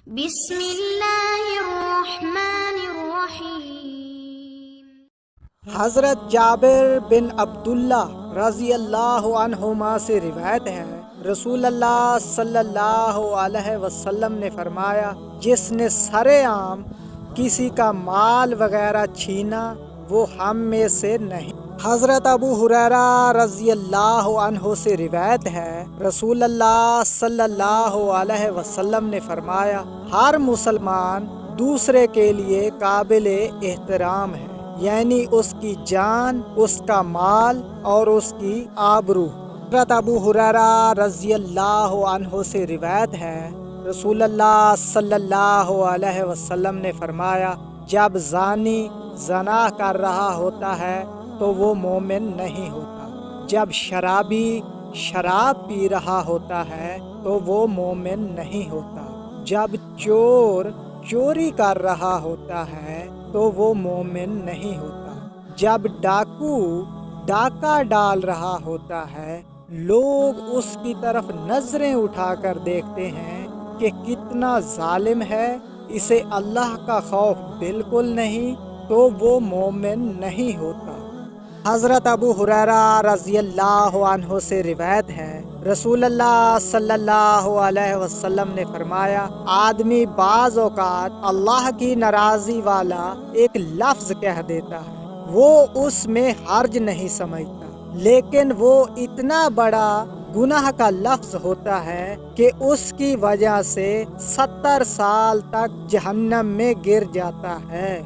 بسم اللہ الرحمن الرحیم۔ حضرت جابر بن عبداللہ رضی اللہ عنہما سے روایت ہے، رسول اللہ صلی اللہ علیہ وسلم نے فرمایا، جس نے سرے عام کسی کا مال وغیرہ چھینا وہ ہم میں سے نہیں۔ حضرت ابو ہریرہ رضی اللہ عنہ سے روایت ہے، رسول اللہ صلی اللہ علیہ وسلم نے فرمایا، ہر مسلمان دوسرے کے لیے قابل احترام ہے، یعنی اس کی جان، اس کا مال اور اس کی آبرو۔ حضرت ابو ہریرہ رضی اللہ عنہ سے روایت ہے، رسول اللہ صلی اللہ علیہ وسلم نے فرمایا، جب زانی زنا کر رہا ہوتا ہے تو وہ مومن نہیں ہوتا، جب شرابی شراب پی رہا ہوتا ہے تو وہ مومن نہیں ہوتا، جب چور چوری کر رہا ہوتا ہے تو وہ مومن نہیں ہوتا، جب ڈاکو ڈاکہ ڈال رہا ہوتا ہے لوگ اس کی طرف نظریں اٹھا کر دیکھتے ہیں کہ کتنا ظالم ہے، اسے اللہ کا خوف بالکل نہیں، تو وہ مومن نہیں ہوتا۔ حضرت ابو ہریرہ رضی اللہ عنہ سے روایت ہے، رسول اللہ صلی اللہ علیہ وسلم نے فرمایا، آدمی بعض اوقات اللہ کی ناراضی والا ایک لفظ کہہ دیتا ہے، وہ اس میں حرج نہیں سمجھتا، لیکن وہ اتنا بڑا گناہ کا لفظ ہوتا ہے کہ اس کی وجہ سے 70 سال تک جہنم میں گر جاتا ہے۔